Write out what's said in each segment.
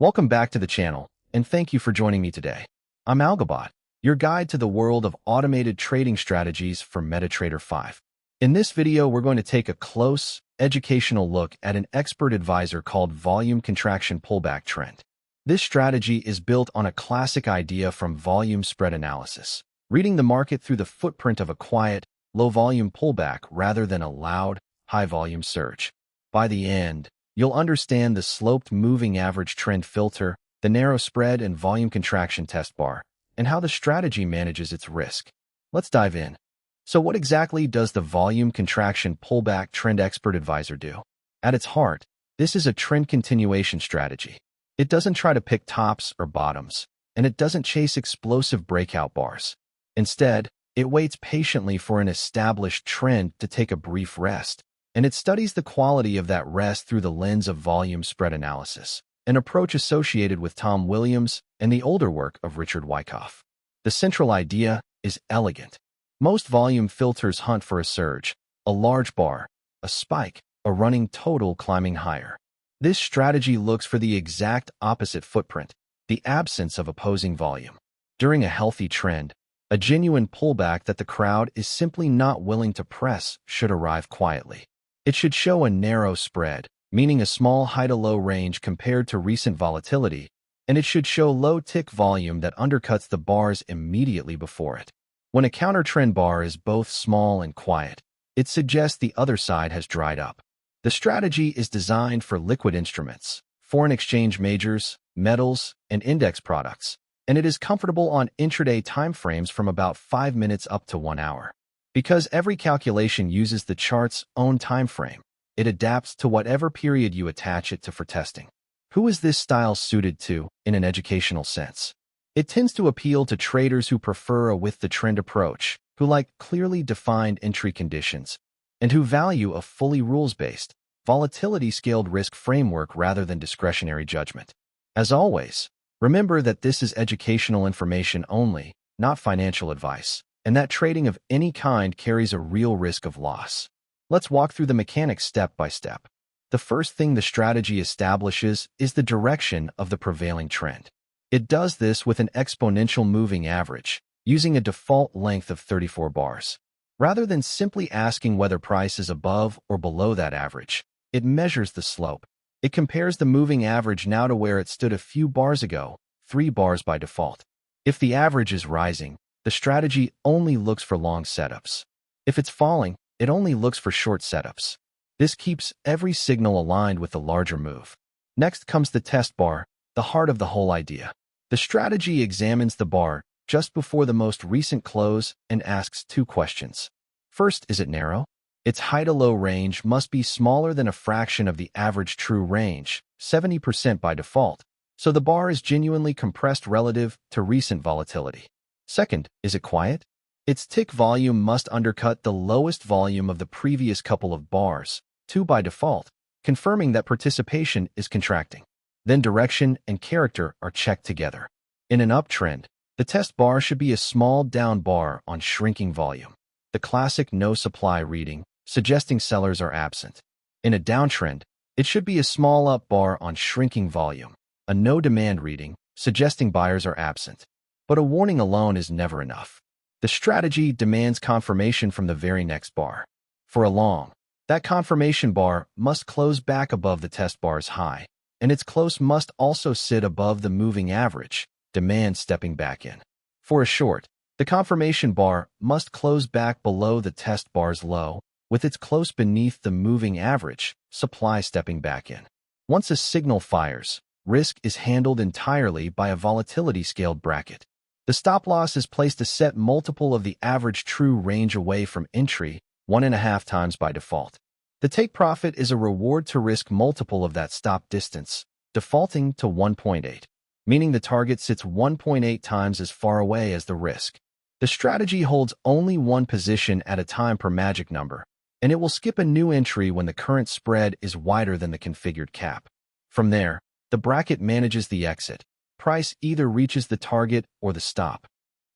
Welcome back to the channel, and thank you for joining me today. I'm Algabot, your guide to the world of automated trading strategies for MetaTrader 5. In this video, we're going to take a close, educational look at an expert advisor called volume contraction pullback trend. This strategy is built on a classic idea from volume spread analysis, reading the market through the footprint of a quiet, low-volume pullback rather than a loud, high-volume surge. By the end, you'll understand the sloped moving average trend filter, the narrow spread and volume contraction test bar, and how the strategy manages its risk. Let's dive in. So what exactly does the volume contraction pullback trend expert advisor do? At its heart, this is a trend continuation strategy. It doesn't try to pick tops or bottoms, and it doesn't chase explosive breakout bars. Instead, it waits patiently for an established trend to take a brief rest, and it studies the quality of that rest through the lens of volume spread analysis, an approach associated with Tom Williams and the older work of Richard Wyckoff. The central idea is elegant. Most volume filters hunt for a surge, a large bar, a spike, a running total climbing higher. This strategy looks for the exact opposite footprint, the absence of opposing volume. During a healthy trend, a genuine pullback that the crowd is simply not willing to press should arrive quietly. It should show a narrow spread, meaning a small high-to-low range compared to recent volatility, and it should show low-tick volume that undercuts the bars immediately before it. When a counter-trend bar is both small and quiet, it suggests the other side has dried up. The strategy is designed for liquid instruments, foreign exchange majors, metals, and index products, and it is comfortable on intraday timeframes from about 5 minutes up to 1 hour. Because every calculation uses the chart's own time frame, it adapts to whatever period you attach it to for testing. Who is this style suited to, in an educational sense? It tends to appeal to traders who prefer a with-the-trend approach, who like clearly defined entry conditions, and who value a fully rules-based, volatility-scaled risk framework rather than discretionary judgment. As always, remember that this is educational information only, not financial advice, and that trading of any kind carries a real risk of loss. Let's walk through the mechanics step by step. The first thing the strategy establishes is the direction of the prevailing trend. It does this with an exponential moving average, using a default length of 34 bars. Rather than simply asking whether price is above or below that average, it measures the slope. It compares the moving average now to where it stood a few bars ago, 3 bars by default. If the average is rising, the strategy only looks for long setups. If it's falling, it only looks for short setups. This keeps every signal aligned with the larger move. Next comes the test bar, the heart of the whole idea. The strategy examines the bar just before the most recent close and asks 2 questions. First, is it narrow? Its high-to-low range must be smaller than a fraction of the average true range, 70% by default, so the bar is genuinely compressed relative to recent volatility. Second, is it quiet? Its tick volume must undercut the lowest volume of the previous couple of bars, 2 by default, confirming that participation is contracting. Then direction and character are checked together. In an uptrend, the test bar should be a small down bar on shrinking volume, the classic no supply reading, suggesting sellers are absent. In a downtrend, it should be a small up bar on shrinking volume, a no demand reading, suggesting buyers are absent. But a warning alone is never enough. The strategy demands confirmation from the very next bar. For a long, that confirmation bar must close back above the test bar's high, and its close must also sit above the moving average, demand stepping back in. For a short, the confirmation bar must close back below the test bar's low, with its close beneath the moving average, supply stepping back in. Once a signal fires, risk is handled entirely by a volatility-scaled bracket. The stop loss is placed a set multiple of the average true range away from entry, 1.5 times by default. The take profit is a reward to risk multiple of that stop distance, defaulting to 1.8, meaning the target sits 1.8 times as far away as the risk. The strategy holds only one position at a time per magic number, and it will skip a new entry when the current spread is wider than the configured cap. From there, the bracket manages the exit. Price either reaches the target or the stop.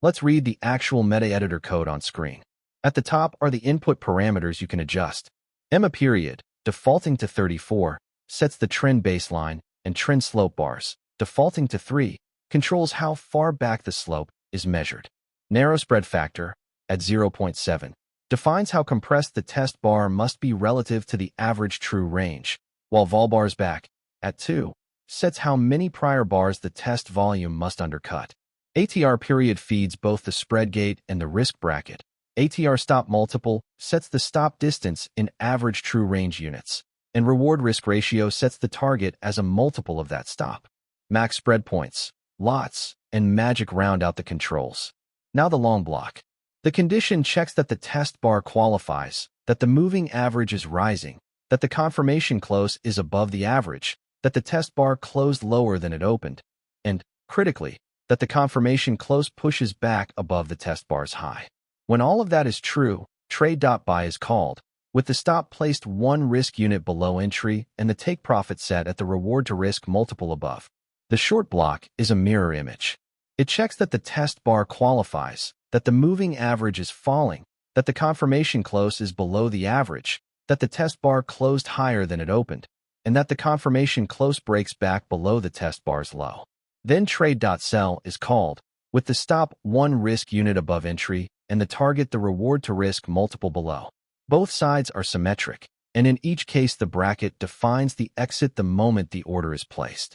Let's read the actual meta-editor code on screen. At the top are the input parameters you can adjust. EmaPeriod, defaulting to 34, sets the trend baseline and trend slope bars, defaulting to 3, controls how far back the slope is measured. NarrowSpreadFactor, at 0.7, defines how compressed the test bar must be relative to the average true range, while VolBarsBack, at 2, sets how many prior bars the test volume must undercut. ATR period feeds both the spread gate and the risk bracket. ATR stop multiple sets the stop distance in average true range units, and reward risk ratio sets the target as a multiple of that stop. Max spread points, lots, and magic round out the controls. Now the long block. The condition checks that the test bar qualifies, that the moving average is rising, that the confirmation close is above the average, that the test bar closed lower than it opened, and, critically, that the confirmation close pushes back above the test bar's high. When all of that is true, trade.buy is called, with the stop placed 1 risk unit below entry and the take profit set at the reward to risk multiple above. The short block is a mirror image. It checks that the test bar qualifies, that the moving average is falling, that the confirmation close is below the average, that the test bar closed higher than it opened, and that the confirmation close breaks back below the test bar's low. Then trade.sell is called, with the stop 1 risk unit above entry and the target the reward to risk multiple below. Both sides are symmetric, and in each case the bracket defines the exit the moment the order is placed.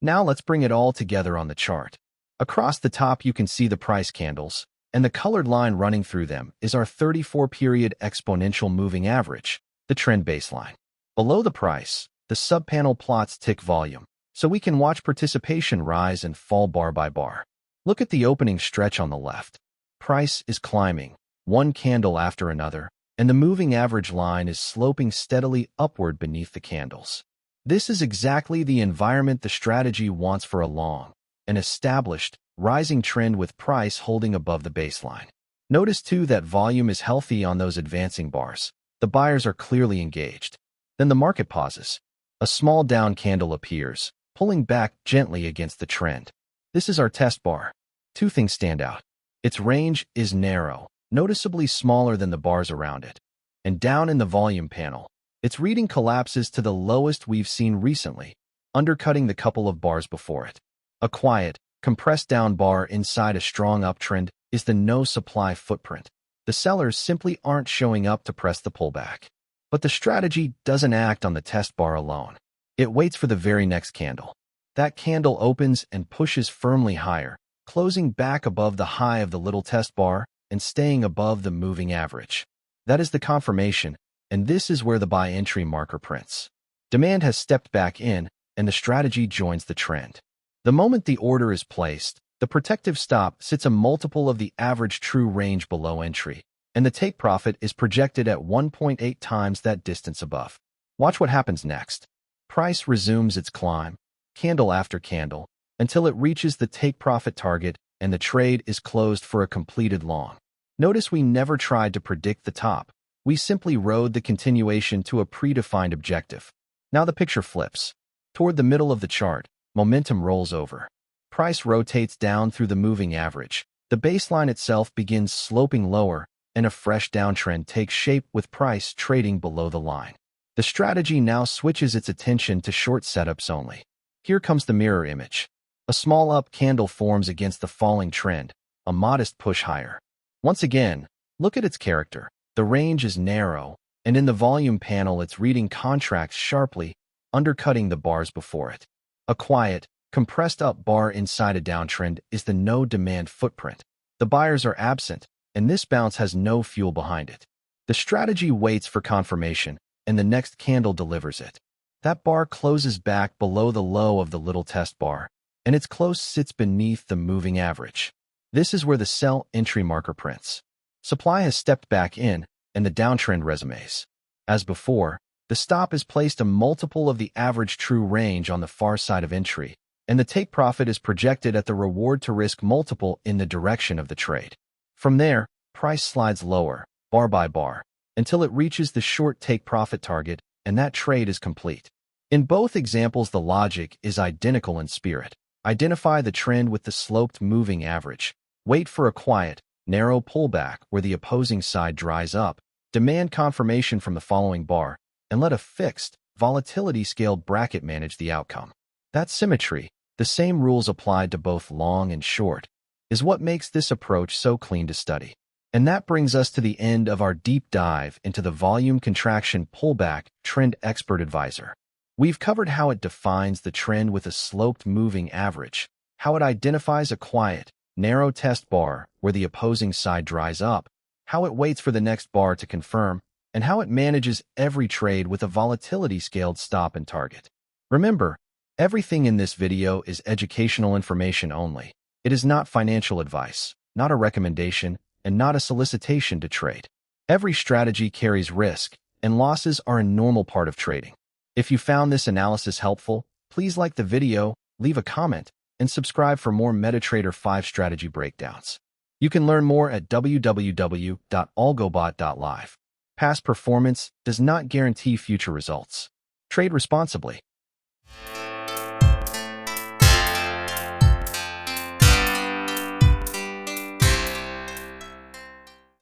Now let's bring it all together on the chart. Across the top you can see the price candles, and the colored line running through them is our 34-period exponential moving average, the trend baseline. Below the price, the subpanel plots tick volume, so we can watch participation rise and fall bar by bar. Look at the opening stretch on the left. Price is climbing, one candle after another, and the moving average line is sloping steadily upward beneath the candles. This is exactly the environment the strategy wants for a long, an established, rising trend with price holding above the baseline. Notice too that volume is healthy on those advancing bars. The buyers are clearly engaged. Then the market pauses. A small down candle appears, pulling back gently against the trend. This is our test bar. Two things stand out. Its range is narrow, noticeably smaller than the bars around it. And down in the volume panel, its reading collapses to the lowest we've seen recently, undercutting the couple of bars before it. A quiet, compressed down bar inside a strong uptrend is the no-supply footprint. The sellers simply aren't showing up to press the pullback. But the strategy doesn't act on the test bar alone. It waits for the very next candle. That candle opens and pushes firmly higher, closing back above the high of the little test bar and staying above the moving average. That is the confirmation, and this is where the buy entry marker prints. Demand has stepped back in, and the strategy joins the trend. The moment the order is placed, the protective stop sits a multiple of the average true range below entry, and the take profit is projected at 1.8 times that distance above. Watch what happens next. Price resumes its climb, candle after candle, until it reaches the take profit target and the trade is closed for a completed long. Notice we never tried to predict the top. We simply rode the continuation to a predefined objective. Now the picture flips. Toward the middle of the chart, momentum rolls over. Price rotates down through the moving average. The baseline itself begins sloping lower, and a fresh downtrend takes shape with price trading below the line. The strategy now switches its attention to short setups only. Here comes the mirror image. A small up candle forms against the falling trend, a modest push higher. Once again, look at its character. The range is narrow, and in the volume panel its reading contracts sharply, undercutting the bars before it. A quiet, compressed up bar inside a downtrend is the no-demand footprint. The buyers are absent, and this bounce has no fuel behind it. The strategy waits for confirmation, and the next candle delivers it. That bar closes back below the low of the little test bar, and its close sits beneath the moving average. This is where the sell entry marker prints. Supply has stepped back in, and the downtrend resumes. As before, the stop is placed a multiple of the average true range on the far side of entry, and the take profit is projected at the reward to risk multiple in the direction of the trade. From there, price slides lower, bar by bar, until it reaches the short take profit target, and that trade is complete. In both examples, the logic is identical in spirit. Identify the trend with the sloped moving average. Wait for a quiet, narrow pullback where the opposing side dries up. Demand confirmation from the following bar, and let a fixed, volatility-scaled bracket manage the outcome. That symmetry, The same rules applied to both long and short is what makes this approach so clean to study. And that brings us to the end of our deep dive into the volume contraction pullback trend expert advisor. We've covered how it defines the trend with a sloped moving average, how it identifies a quiet, narrow test bar where the opposing side dries up, how it waits for the next bar to confirm, and how it manages every trade with a volatility-scaled stop and target. Remember, everything in this video is educational information only. It is not financial advice, not a recommendation, and not a solicitation to trade. Every strategy carries risk, and losses are a normal part of trading. If you found this analysis helpful, please like the video, leave a comment, and subscribe for more MetaTrader 5 strategy breakdowns. You can learn more at www.algobot.live. Past performance does not guarantee future results. Trade responsibly.